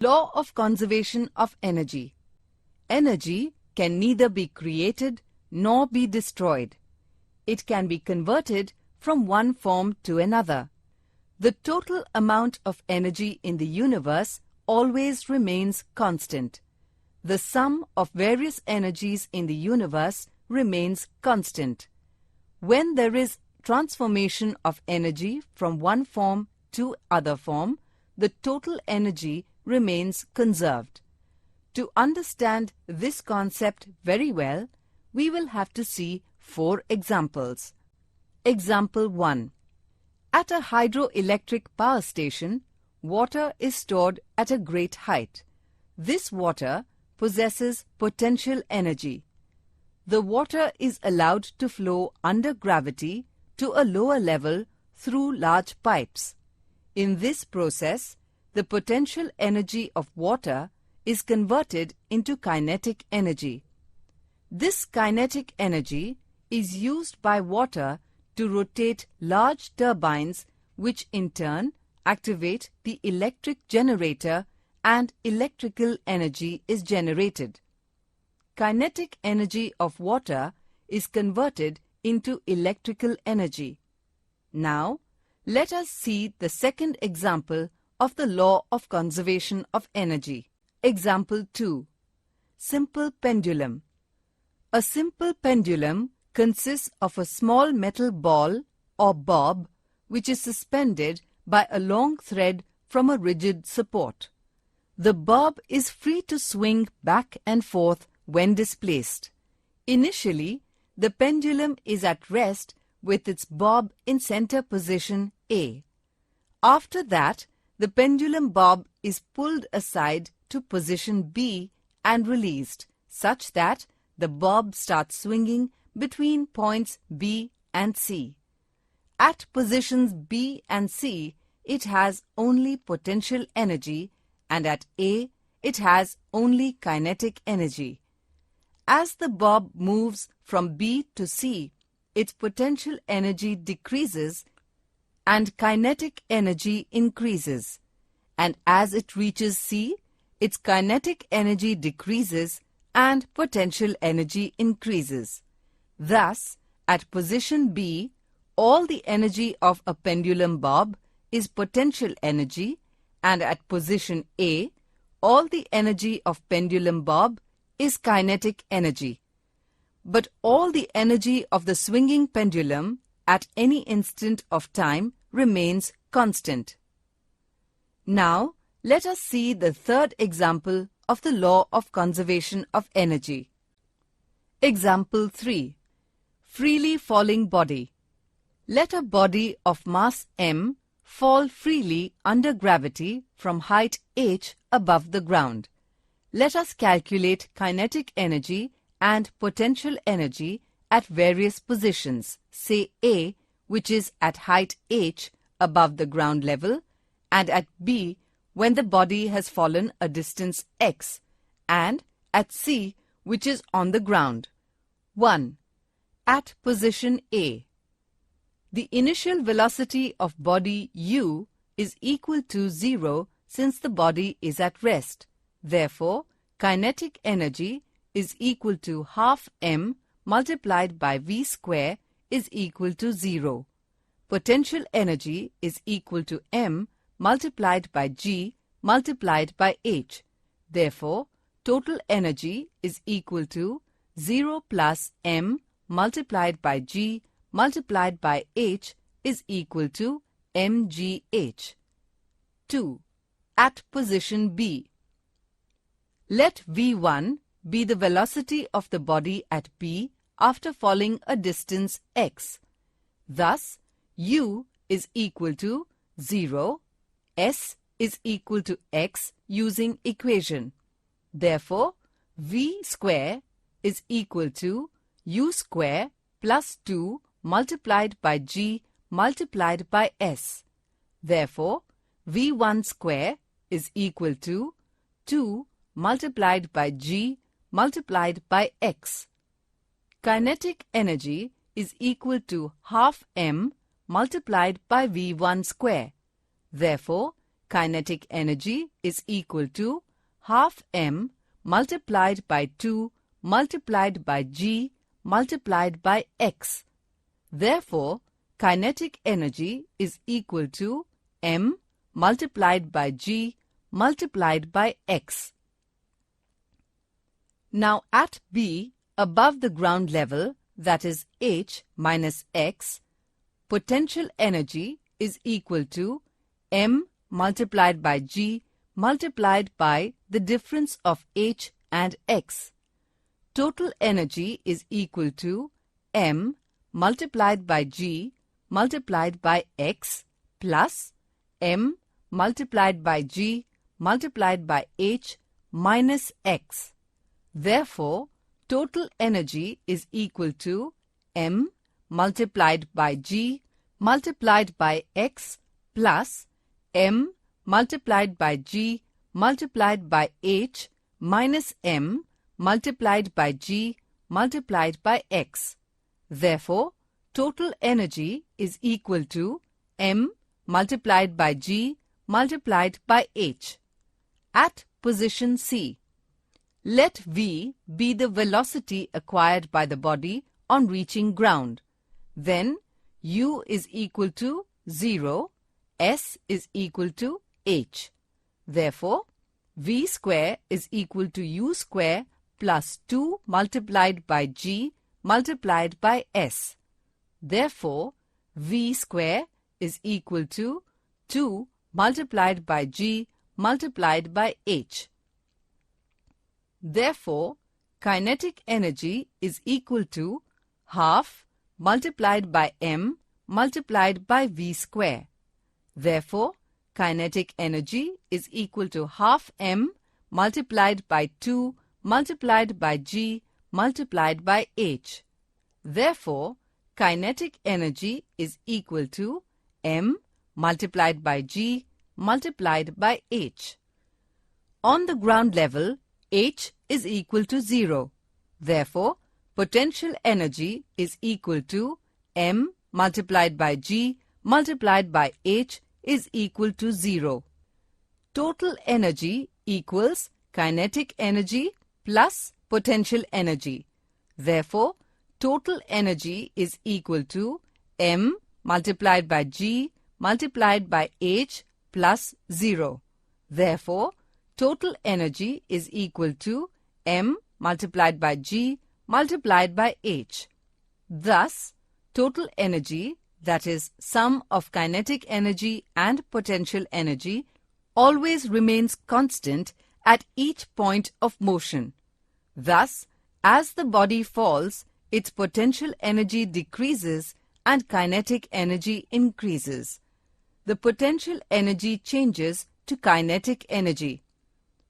Law of conservation of energy. Energy can neither be created nor be destroyed. It can be converted from one form to another. The total amount of energy in the universe always remains constant. The sum of various energies in the universe remains constant. When there is transformation of energy from one form to other form, the total energy remains conserved. To understand this concept very well, we will have to see 4 examples. Example 1. At a hydroelectric power station, water is stored at a great height. This water possesses potential energy. The water is allowed to flow under gravity to a lower level through large pipes. In this process, the potential energy of water is converted into kinetic energy. This kinetic energy is used by water to rotate large turbines, which in turn activate the electric generator, and electrical energy is generated. Kinetic energy of water is converted into electrical energy. Now, let us see the second example of the law of conservation of energy. Example 2. Simple pendulum. A simple pendulum consists of a small metal ball or bob which is suspended by a long thread from a rigid support. The bob is free to swing back and forth when displaced. Initially, the pendulum is at rest with its bob in center position A. After that, the pendulum bob is pulled aside to position B and released, such that the bob starts swinging between points B and C. At positions B and C, it has only potential energy, and at A, it has only kinetic energy. As the bob moves from B to C, its potential energy decreases and kinetic energy increases, and as it reaches C, its kinetic energy decreases and potential energy increases. Thus, at position B, all the energy of a pendulum bob is potential energy, and at position A, all the energy of pendulum bob is kinetic energy. But all the energy of the swinging pendulum at any instant of time remains constant. Now, let us see the third example of the law of conservation of energy. Example 3. Freely falling body. Let a body of mass m fall freely under gravity from height h above the ground. Let us calculate kinetic energy and potential energy at various positions, say A, which is at height h above the ground level, and at B, when the body has fallen a distance x, and at C, which is on the ground. 1. At position A. The initial velocity of body u is equal to 0 since the body is at rest. Therefore, kinetic energy is equal to half m multiplied by v square is equal to 0. Potential energy is equal to m multiplied by g multiplied by h. Therefore, total energy is equal to 0 plus m multiplied by g multiplied by h is equal to mgh. 2. At position B. Let v1 be the velocity of the body at B after falling a distance x. Thus, u is equal to 0, s is equal to x using equation. Therefore, v square is equal to u square plus 2 multiplied by g multiplied by s. Therefore, v1 square is equal to 2 multiplied by g multiplied by x. Kinetic energy is equal to half m multiplied by v1 square. Therefore, kinetic energy is equal to half m multiplied by 2 multiplied by g multiplied by x. Therefore, kinetic energy is equal to m multiplied by g multiplied by x. Now at B, above the ground level, that is h minus x, potential energy is equal to m multiplied by g multiplied by the difference of h and x. Total energy is equal to m multiplied by g multiplied by x plus m multiplied by g multiplied by h minus x. Therefore, total energy is equal to m multiplied by g multiplied by x plus m multiplied by g multiplied by h minus m multiplied by g multiplied by x. Therefore, total energy is equal to m multiplied by g multiplied by h. At position C, let v be the velocity acquired by the body on reaching ground. Then u is equal to 0, s is equal to h. Therefore, v square is equal to u square plus 2 multiplied by g multiplied by s. Therefore, v square is equal to 2 multiplied by g multiplied by h. Therefore, kinetic energy is equal to half multiplied by m multiplied by v square. Therefore, kinetic energy is equal to half m multiplied by 2 multiplied by g multiplied by h. Therefore, kinetic energy is equal to m multiplied by g multiplied by h. On the ground level, h is equal to 0. Therefore, potential energy is equal to m multiplied by g multiplied by h is equal to 0. Total energy equals kinetic energy plus potential energy. Therefore, total energy is equal to m multiplied by g multiplied by h plus 0. Therefore, total energy is equal to m multiplied by g multiplied by h. Thus, total energy, that is, sum of kinetic energy and potential energy, always remains constant at each point of motion. Thus, as the body falls, its potential energy decreases and kinetic energy increases. The potential energy changes to kinetic energy.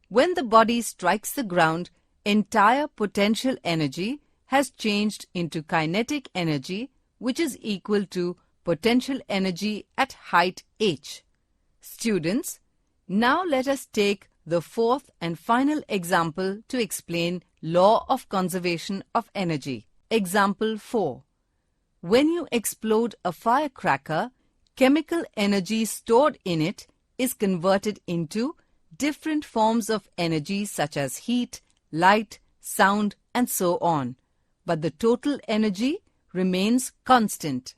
When the body strikes the ground, entire potential energy has changed into kinetic energy, which is equal to potential energy at height h. Students, now let us take the fourth and final example to explain law of conservation of energy. Example 4. When you explode a firecracker, chemical energy stored in it is converted into different forms of energy such as heat, light, sound, and so on. But the total energy remains constant.